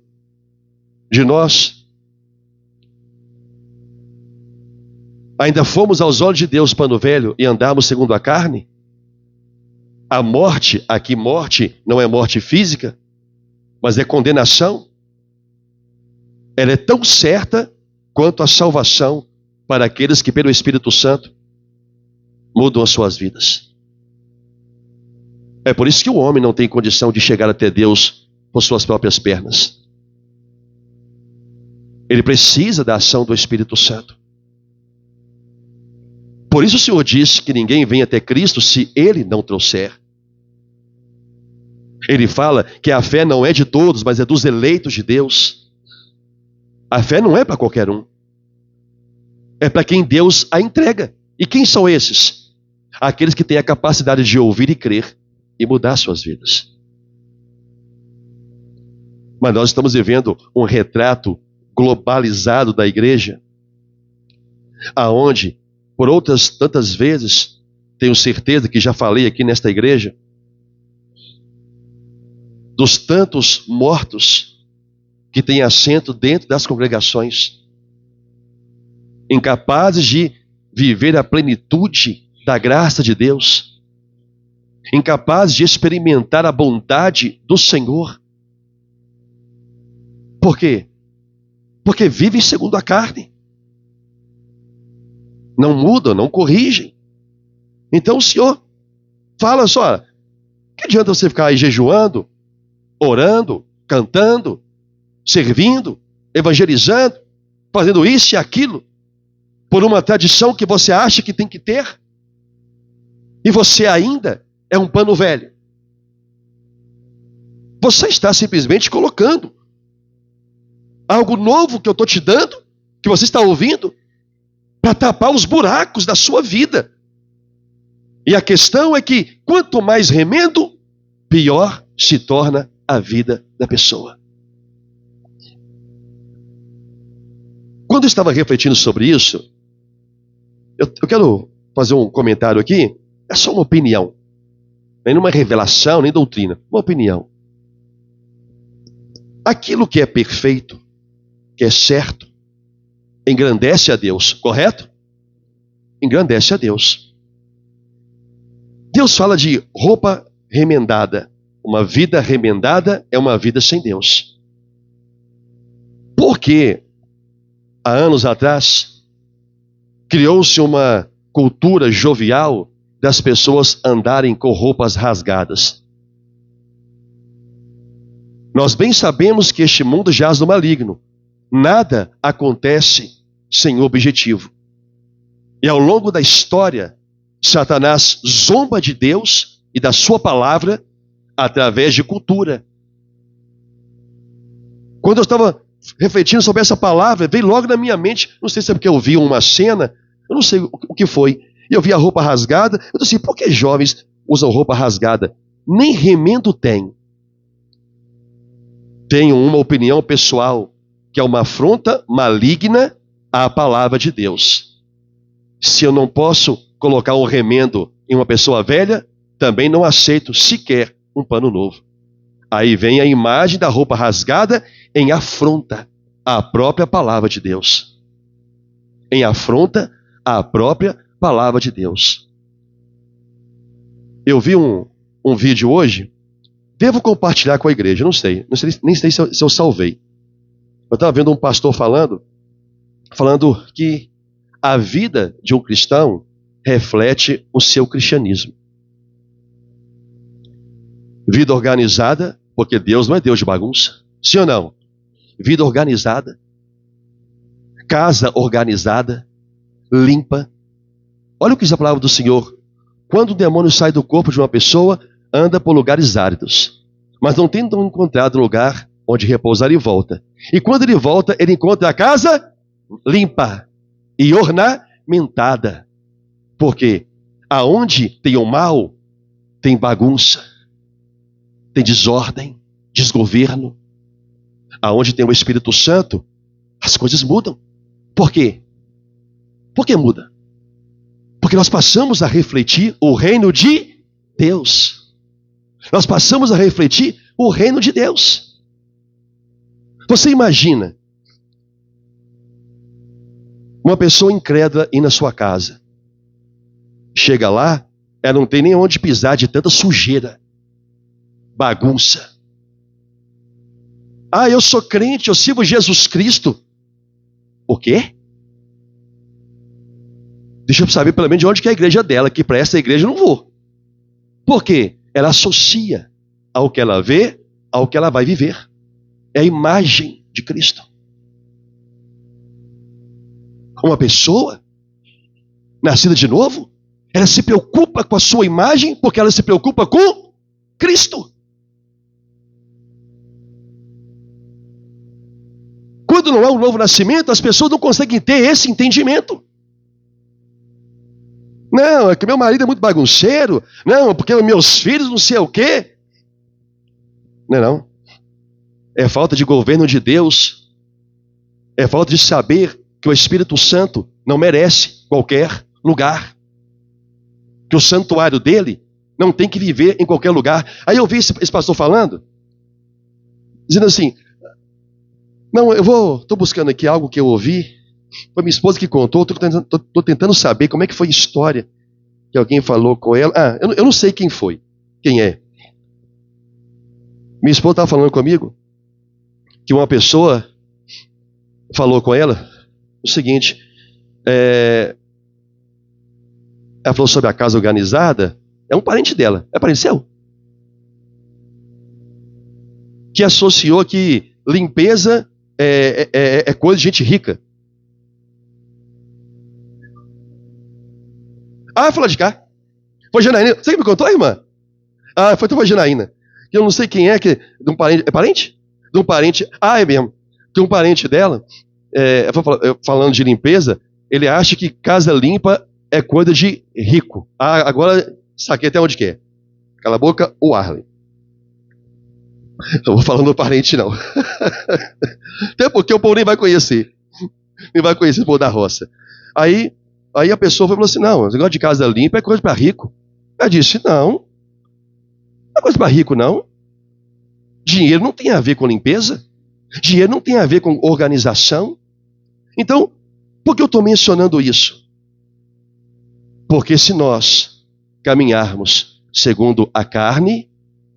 de nós ainda fomos aos olhos de Deus pano velho e andarmos segundo a carne, a morte, aqui morte não é morte física, mas é condenação. Ela é tão certa quanto a salvação para aqueles que pelo Espírito Santo mudam as suas vidas. É por isso que o homem não tem condição de chegar até Deus por suas próprias pernas. Ele precisa da ação do Espírito Santo. Por isso o Senhor disse que ninguém vem até Cristo se Ele não trouxer. Ele fala que a fé não é de todos, mas é dos eleitos de Deus. A fé não é para qualquer um. É para quem Deus a entrega. E quem são esses? Aqueles que têm a capacidade de ouvir e crer e mudar suas vidas. Mas nós estamos vivendo um retrato globalizado da igreja, aonde, por outras tantas vezes, tenho certeza que já falei aqui nesta igreja, dos tantos mortos que têm assento dentro das congregações, incapazes de viver a plenitude da graça de Deus, incapazes de experimentar a bondade do Senhor. Por quê? Porque vivem segundo a carne. Não mudam, não corrigem. Então o Senhor fala só, que adianta você ficar aí jejuando, orando, cantando, servindo, evangelizando, fazendo isso e aquilo, por uma tradição que você acha que tem que ter, e você ainda é um pano velho. Você está simplesmente colocando algo novo que eu estou te dando, que você está ouvindo, para tapar os buracos da sua vida. E a questão é que, quanto mais remendo, pior se torna a vida da pessoa. Quando eu estava refletindo sobre isso, eu quero fazer um comentário aqui, é só uma opinião. Nem uma revelação, nem doutrina, uma opinião. Aquilo que é perfeito, que é certo, engrandece a Deus, correto? Engrandece a Deus. Deus fala de roupa remendada. Uma vida remendada é uma vida sem Deus. Porque há anos atrás criou-se uma cultura jovial das pessoas andarem com roupas rasgadas. Nós bem sabemos que este mundo jaz no maligno. Nada acontece sem objetivo. E ao longo da história, Satanás zomba de Deus e da sua palavra através de cultura. Quando eu estava refletindo sobre essa palavra, veio logo na minha mente, não sei se é porque eu vi uma cena, eu não sei o que foi, e eu vi a roupa rasgada, eu disse assim, por que jovens usam roupa rasgada? Nem remendo tem. Tenho uma opinião pessoal, que é uma afronta maligna à palavra de Deus. Se eu não posso colocar um remendo em uma pessoa velha, também não aceito sequer um pano novo. Aí vem a imagem da roupa rasgada em afronta à própria palavra de Deus. Em afronta à própria palavra de Deus. Eu vi um vídeo hoje, devo compartilhar com a igreja, não sei nem sei se eu salvei. Eu estava vendo um pastor falando que a vida de um cristão reflete o seu cristianismo. Vida organizada, porque Deus não é Deus de bagunça. Sim ou não? Vida organizada. Casa organizada. Limpa. Olha o que diz a palavra do Senhor. Quando o demônio sai do corpo de uma pessoa, anda por lugares áridos. Mas não tendo encontrado lugar onde repousar, ele volta. E quando ele volta, ele encontra a casa limpa e ornamentada. Porque aonde tem o mal, tem bagunça, tem desordem, desgoverno. Aonde tem o Espírito Santo, as coisas mudam. Por quê? Por que muda? Porque nós passamos a refletir o reino de Deus. Nós passamos a refletir o reino de Deus. Você imagina uma pessoa incrédula ir na sua casa. Chega lá, ela não tem nem onde pisar de tanta sujeira, bagunça. Ah, eu sou crente, eu sirvo Jesus Cristo. O quê? Deixa eu saber pelo menos de onde que é a igreja dela, que para essa igreja eu não vou. Por quê? Ela associa ao que ela vê, ao que ela vai viver. É a imagem de Cristo. Uma pessoa nascida de novo, ela se preocupa com a sua imagem porque ela se preocupa com Cristo. Quando não há um novo nascimento, as pessoas não conseguem ter esse entendimento. Não, é que meu marido é muito bagunceiro. Não, porque meus filhos não sei o quê. Não. É falta de governo de Deus. É falta de saber que o Espírito Santo não merece qualquer lugar. Que o santuário dele não tem que viver em qualquer lugar. Aí eu vi esse pastor falando, dizendo assim, não, estou buscando aqui algo que eu ouvi, foi minha esposa que contou, estou tentando saber como é que foi a história que alguém falou com ela. Eu não sei quem foi, quem é. Minha esposa estava falando comigo que uma pessoa falou com ela o seguinte, ela falou sobre a casa organizada, é um parente dela, é parente seu? Que associou que limpeza é coisa de gente rica. Fala de cá. Foi Janaína. Você que me contou, irmã? Foi Janaína. Eu não sei quem é, de um parente. É parente? De um parente. É mesmo. De um parente dela, falando de limpeza, ele acha que casa limpa é coisa de rico. Agora saquei até onde que é. Cala a boca, o Arlen. Não vou falando do parente, não. Até porque o povo nem vai conhecer. Nem vai conhecer o povo da roça. Aí a pessoa falou assim, não, esse negócio de casa limpa é coisa para rico. Ela disse, não é coisa para rico, não. Dinheiro não tem a ver com limpeza. Dinheiro não tem a ver com organização. Então, Por que eu estou mencionando isso? Porque se nós caminharmos segundo a carne,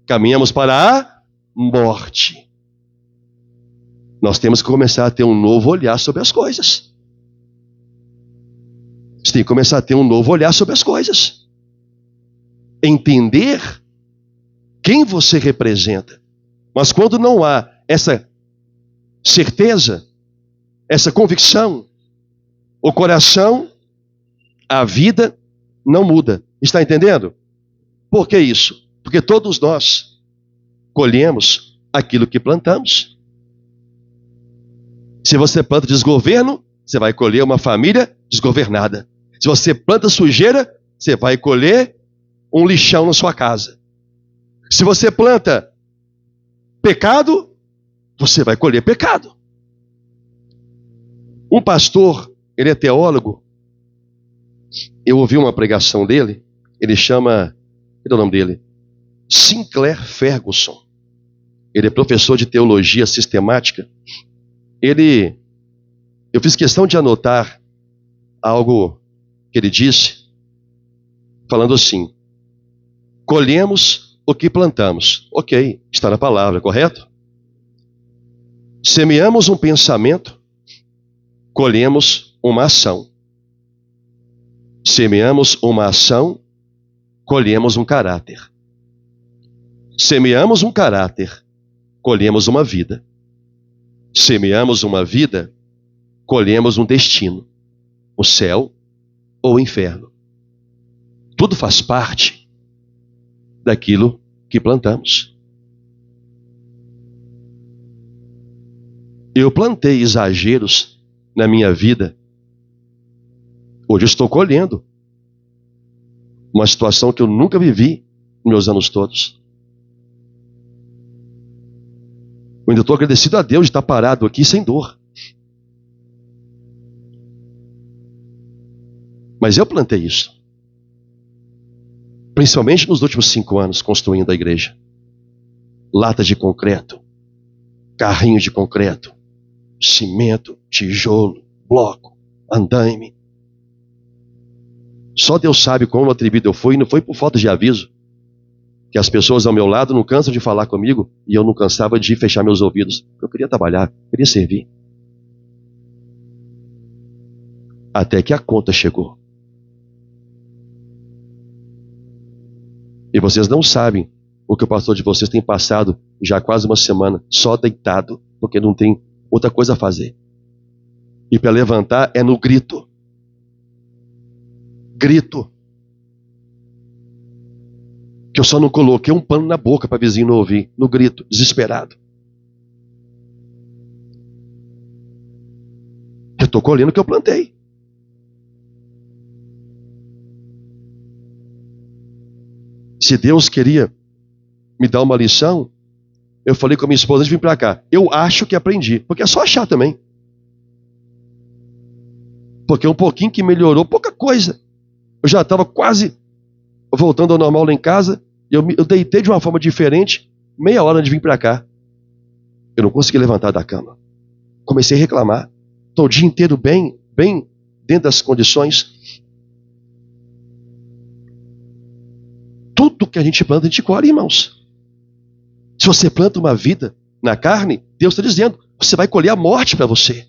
caminhamos para a morte. Nós temos que começar a ter um novo olhar sobre as coisas. Você tem que começar a ter um novo olhar sobre as coisas. Entender quem você representa. Mas quando não há essa certeza, essa convicção, o coração, a vida não muda. Está entendendo? Por que isso? Porque todos nós colhemos aquilo que plantamos. Se você planta desgoverno, você vai colher uma família desgovernada. Se você planta sujeira, você vai colher um lixão na sua casa. Se você planta pecado, você vai colher pecado. Um pastor, ele é teólogo. Eu ouvi uma pregação dele. Ele chama, qual é o nome dele? Sinclair Ferguson. Ele é professor de teologia sistemática. Eu fiz questão de anotar algo que ele disse, falando assim: colhemos o que plantamos. Ok, está na palavra, correto? Semeamos um pensamento, colhemos uma ação. Semeamos uma ação, colhemos um caráter. Semeamos um caráter, colhemos uma vida. Semeamos uma vida, colhemos um destino, o céu ou o inferno. Tudo faz parte daquilo que plantamos. Eu plantei exageros na minha vida. Hoje eu estou colhendo uma situação que eu nunca vivi nos meus anos todos. Eu ainda estou agradecido a Deus de estar parado aqui sem dor. Mas eu plantei isso. Principalmente nos últimos 5 anos, construindo a igreja. Lata de concreto, carrinho de concreto, cimento, tijolo, bloco, andaime. Só Deus sabe como atrevido eu fui, e não foi por falta de aviso. Que as pessoas ao meu lado não cansam de falar comigo e eu não cansava de fechar meus ouvidos. Eu queria trabalhar, queria servir. Até que a conta chegou. E vocês não sabem o que o pastor de vocês tem passado já há quase uma semana, só deitado, porque não tem outra coisa a fazer. E para levantar é no grito. Grito. Que eu só não coloquei um pano na boca para vizinho não ouvir. No grito, desesperado. Eu estou colhendo o que eu plantei. Se Deus queria me dar uma lição, eu falei com a minha esposa antes de vir para cá. Eu acho que aprendi. Porque é só achar também. Porque um pouquinho que melhorou, pouca coisa. Eu já estava quase voltando ao normal lá em casa, eu deitei de uma forma diferente, meia hora antes de vir para cá. Eu não consegui levantar da cama. Comecei a reclamar. Estou o dia inteiro bem dentro das condições. Tudo que a gente planta, a gente colhe, irmãos. Se você planta uma vida na carne, Deus está dizendo, você vai colher a morte para você.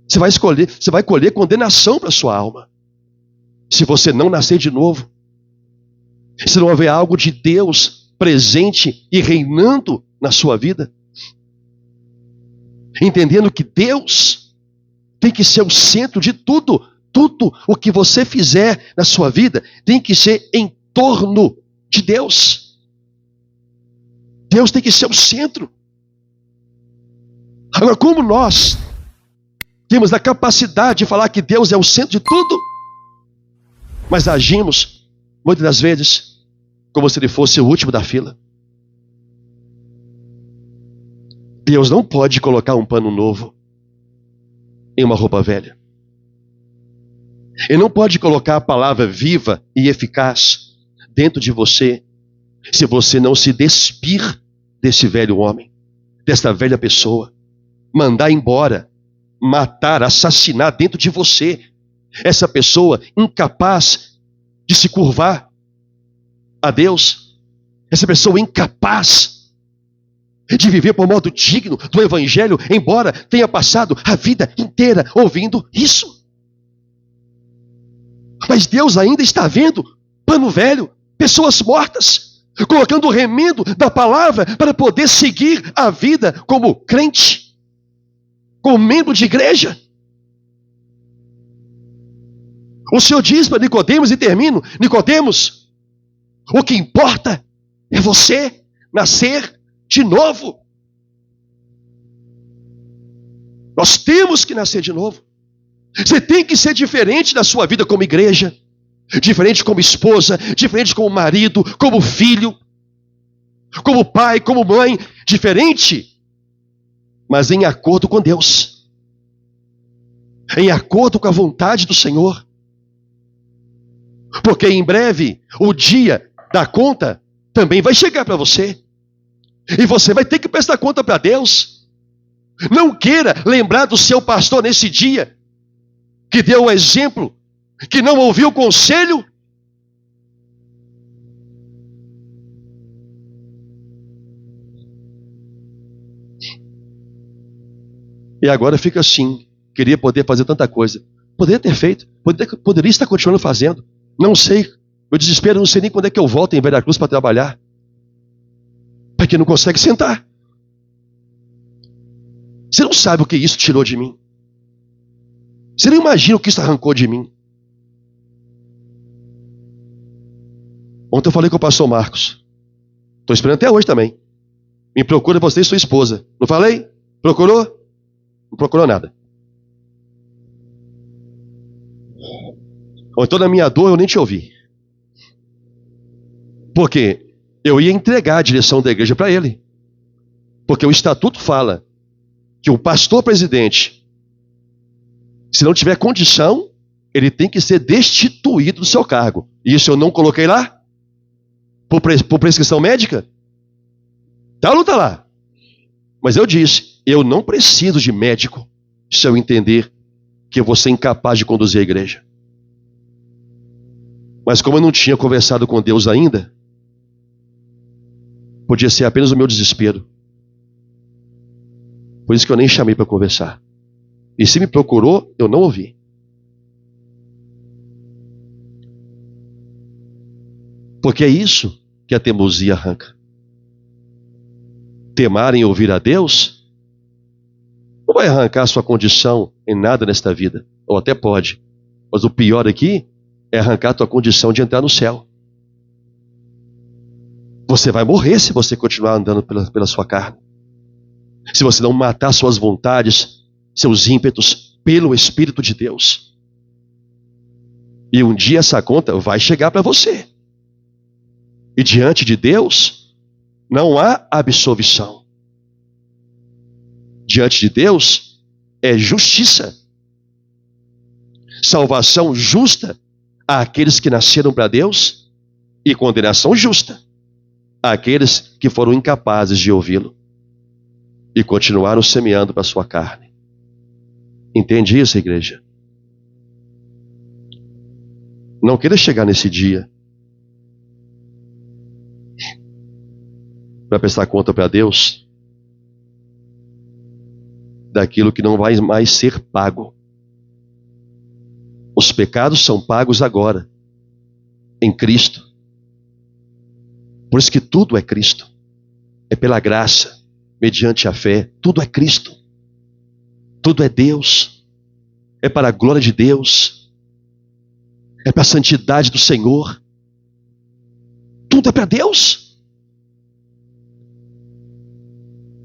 Você vai colher condenação para a sua alma. Se você não nascer de novo, se não houver algo de Deus presente e reinando na sua vida, entendendo que Deus tem que ser o centro de tudo, tudo o que você fizer na sua vida tem que ser em torno de Deus. Deus tem que ser o centro. Agora, como nós temos a capacidade de falar que Deus é o centro de tudo, mas agimos, muitas das vezes, como se ele fosse o último da fila. Deus não pode colocar um pano novo em uma roupa velha. Ele não pode colocar a palavra viva e eficaz dentro de você, se você não se despir desse velho homem, desta velha pessoa, mandar embora, matar, assassinar dentro de você. Essa pessoa incapaz de se curvar a Deus. Essa pessoa incapaz de viver por modo digno do Evangelho, embora tenha passado a vida inteira ouvindo isso. Mas Deus ainda está vendo pano velho, pessoas mortas, colocando o remendo da palavra para poder seguir a vida como crente, como membro de igreja. O Senhor diz para Nicodemos, e termino: Nicodemos, o que importa é você nascer de novo. Nós temos que nascer de novo. Você tem que ser diferente da sua vida como igreja, diferente como esposa, diferente como marido, como filho, como pai, como mãe, diferente, mas em acordo com Deus, em acordo com a vontade do Senhor. Porque em breve o dia da conta também vai chegar para você. E você vai ter que prestar conta para Deus. Não queira lembrar do seu pastor nesse dia, que deu o exemplo, que não ouviu o conselho. E agora fica assim: queria poder fazer tanta coisa. Poderia ter feito, poderia estar continuando fazendo. Não sei, meu desespero, não sei nem quando é que eu volto em Veracruz para trabalhar. Porque não consegue sentar. Você não sabe o que isso tirou de mim. Você não imagina o que isso arrancou de mim. Ontem eu falei com o pastor Marcos. Estou esperando até hoje também. Me procura você e sua esposa. Não falei? Procurou? Não procurou nada. Ou então na minha dor eu nem te ouvi. Porque eu ia entregar a direção da igreja para ele. Porque o estatuto fala que o pastor presidente, se não tiver condição, ele tem que ser destituído do seu cargo. E isso eu não coloquei lá? Por prescrição médica? Tá ou não tá lá? Mas eu disse, eu não preciso de médico se eu entender que eu vou ser incapaz de conduzir a igreja. Mas como eu não tinha conversado com Deus ainda, podia ser apenas o meu desespero. Por isso que eu nem chamei para conversar. E se me procurou, eu não ouvi. Porque é isso que a teimosia arranca. Temar em ouvir a Deus não vai arrancar a sua condição em nada nesta vida. Ou até pode. Mas o pior aqui é arrancar a tua condição de entrar no céu. Você vai morrer se você continuar andando pela sua carne. Se você não matar suas vontades, seus ímpetos pelo Espírito de Deus. E um dia essa conta vai chegar para você. E diante de Deus, não há absolvição. Diante de Deus, é justiça. Salvação justa àqueles que nasceram para Deus e condenação justa àqueles que foram incapazes de ouvi-lo e continuaram semeando para sua carne. Entende isso, igreja? Não queira chegar nesse dia para prestar conta para Deus daquilo que não vai mais ser pago. Os pecados são pagos agora, em Cristo. Por isso que tudo é Cristo. É pela graça, mediante a fé. Tudo é Cristo. Tudo é Deus. É para a glória de Deus. É para a santidade do Senhor. Tudo é para Deus.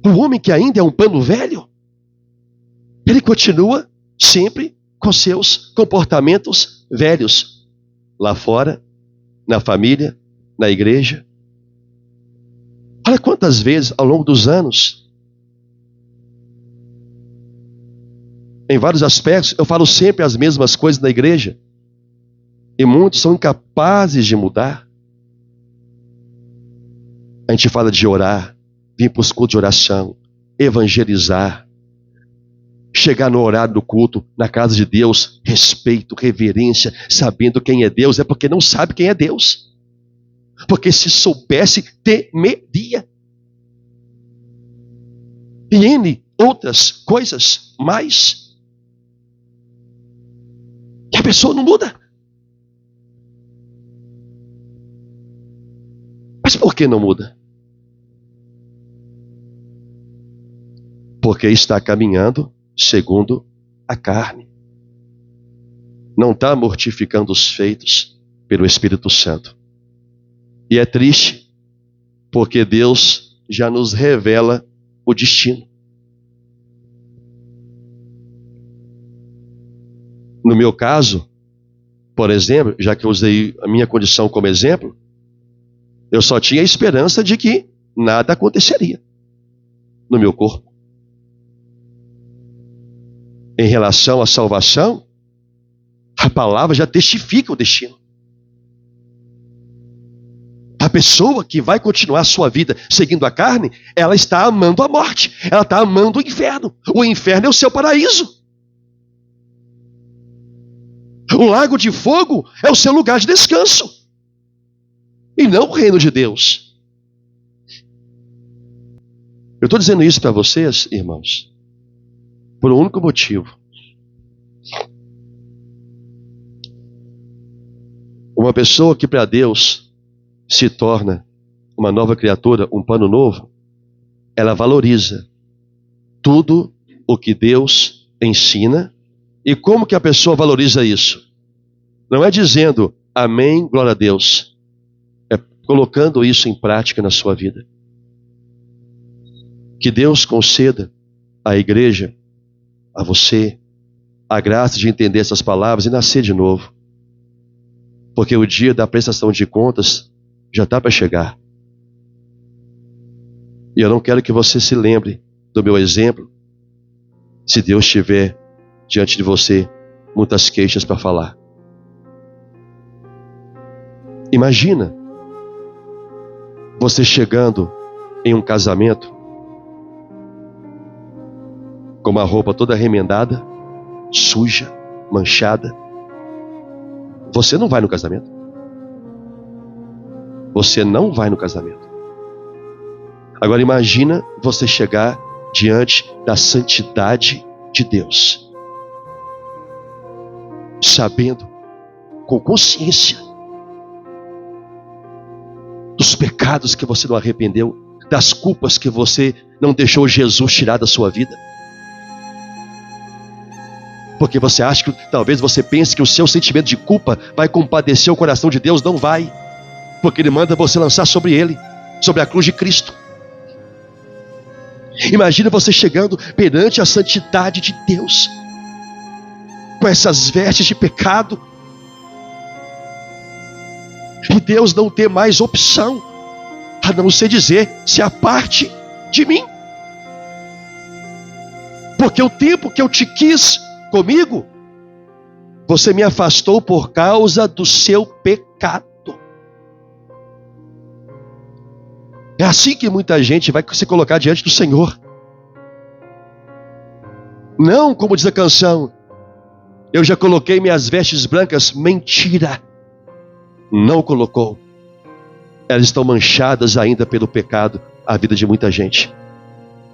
O homem que ainda é um pano velho, ele continua sempre com seus comportamentos velhos. Lá fora, na família, na igreja. Olha quantas vezes ao longo dos anos, em vários aspectos, eu falo sempre as mesmas coisas na igreja. E muitos são incapazes de mudar. A gente fala de orar, vir para os cultos de oração, evangelizar, chegar no horário do culto, na casa de Deus, respeito, reverência, sabendo quem é Deus, é porque não sabe quem é Deus. Porque se soubesse, temeria. E N outras coisas mais. E a pessoa não muda. Mas por que não muda? Porque está caminhando segundo a carne. Não está mortificando os feitos pelo Espírito Santo. E é triste, porque Deus já nos revela o destino. No meu caso, por exemplo, já que eu usei a minha condição como exemplo, eu só tinha a esperança de que nada aconteceria no meu corpo. Em relação à salvação, a palavra já testifica o destino. A pessoa que vai continuar a sua vida seguindo a carne, ela está amando a morte, ela está amando o inferno. O inferno é o seu paraíso. O lago de fogo é o seu lugar de descanso. E não o reino de Deus. Eu estou dizendo isso para vocês, irmãos, por um único motivo. Uma pessoa que para Deus se torna uma nova criatura, um pano novo, ela valoriza tudo o que Deus ensina. E como que a pessoa valoriza isso? Não é dizendo amém, glória a Deus. É colocando isso em prática na sua vida. Que Deus conceda à igreja, a você, a graça de entender essas palavras e nascer de novo. Porque o dia da prestação de contas já está para chegar. E eu não quero que você se lembre do meu exemplo, se Deus tiver diante de você muitas queixas para falar. Imagina você chegando em um casamento com uma roupa toda remendada, suja, manchada. Você não vai no casamento. Você não vai no casamento. Agora imagina você chegar diante da santidade de Deus, sabendo, com consciência, dos pecados que você não arrependeu, das culpas que você não deixou Jesus tirar da sua vida. Porque você acha que talvez você pense que o seu sentimento de culpa vai compadecer o coração de Deus. Não vai. Porque Ele manda você lançar sobre Ele, sobre a cruz de Cristo. Imagina você chegando perante a santidade de Deus, com essas vestes de pecado, e Deus não ter mais opção a não ser dizer: se aparte de mim. Porque o tempo que eu te quis comigo, você me afastou por causa do seu pecado. É assim que muita gente vai se colocar diante do Senhor. Não como diz a canção: eu já coloquei minhas vestes brancas. Mentira. Não colocou. Elas estão manchadas ainda pelo pecado. A vida de muita gente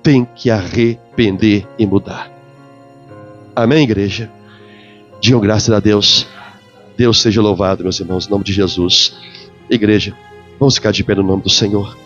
tem que arrepender e mudar. Amém, igreja? Digam graças a Deus. Deus seja louvado, meus irmãos, em nome de Jesus. Igreja, vamos ficar de pé no nome do Senhor.